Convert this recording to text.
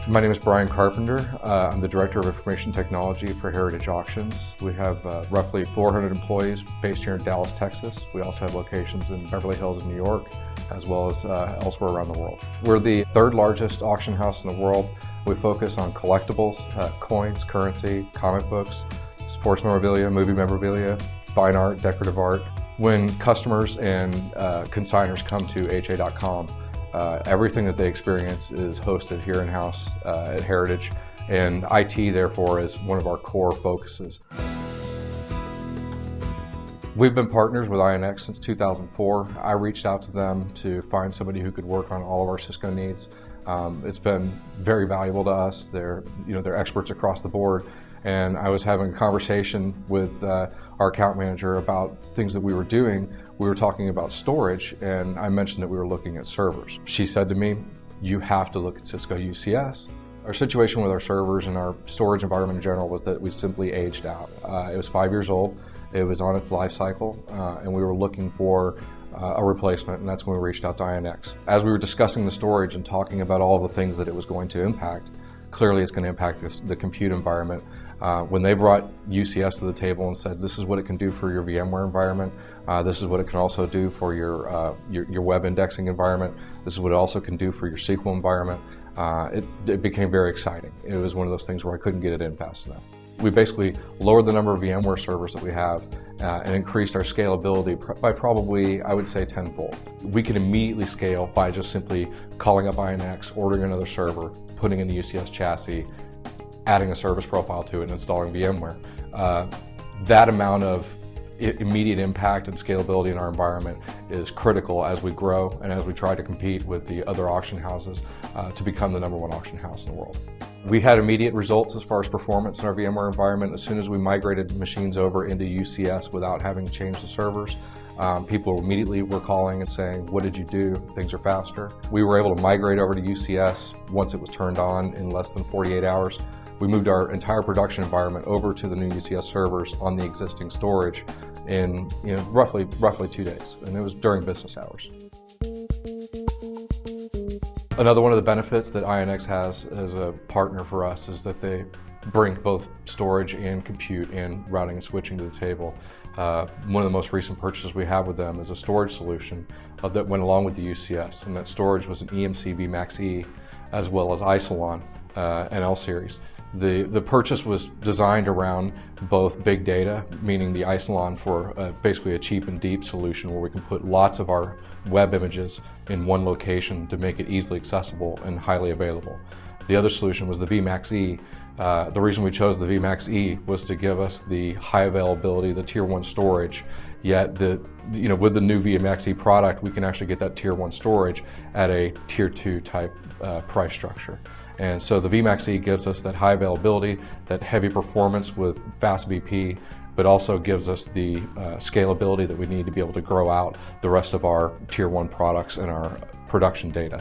My name is Brian Carpenter. I'm the Director of Information Technology for Heritage Auctions. We have roughly 400 employees based here in Dallas, Texas. We also have locations in Beverly Hills and New York, as well as elsewhere around the world. We're the third largest auction house in the world. We focus on collectibles, coins, currency, comic books, sports memorabilia, movie memorabilia, fine art, decorative art. When customers and consigners come to ha.com, everything that they experience is hosted here in-house at Heritage, and IT therefore is one of our core focuses. We've been partners with INX since 2004. I reached out to them to find somebody who could work on all of our Cisco needs. It's been very valuable to us. They're experts across the board. And I was having a conversation with our account manager about things that we were doing. We were talking about storage, and I mentioned that we were looking at servers. She said to me, "You have to look at Cisco UCS." Our situation with our servers and our storage environment in general was that we simply aged out. It was 5 years old, it was on its life cycle, and we were looking for a replacement, and that's when we reached out to INX. As we were discussing the storage and talking about all the things that it was going to impact, clearly it's going to impact the compute environment. When they brought UCS to the table and said, this is what it can do for your VMware environment, this is what it can also do for your web indexing environment, this is what it also can do for your SQL environment, it became very exciting. It was one of those things where I couldn't get it in fast enough. We basically lowered the number of VMware servers that we have and increased our scalability by probably, I would say, tenfold. We can immediately scale by just simply calling up INX, ordering another server, putting in the UCS chassis, adding a service profile to it, and installing VMware. That amount of immediate impact and scalability in our environment is critical as we grow and as we try to compete with the other auction houses to become the #1 auction house in the world. We had immediate results as far as performance in our VMware environment. As soon as we migrated machines over into UCS without having to change the servers, people immediately were calling and saying, "What did you do? Things are faster." We were able to migrate over to UCS once it was turned on in less than 48 hours. We moved our entire production environment over to the new UCS servers on the existing storage in roughly 2 days, and it was during business hours. Another one of the benefits that INX has as a partner for us is that they bring both storage and compute and routing and switching to the table. One of the most recent purchases we have with them is a storage solution that went along with the UCS, and that storage was an EMC vMax-E as well as Isilon and L-Series. The purchase was designed around both big data, meaning the Isilon for basically a cheap and deep solution where we can put lots of our web images in one location to make it easily accessible and highly available. The other solution was the vMax-E. The reason we chose the vMax-E was to give us the high availability, the Tier 1 storage, yet with the new vMax-E product, we can actually get that Tier 1 storage at a Tier 2 type price structure. And so the vMax-E gives us that high availability, that heavy performance with fast VP, but also gives us the scalability that we need to be able to grow out the rest of our Tier 1 products and our production data.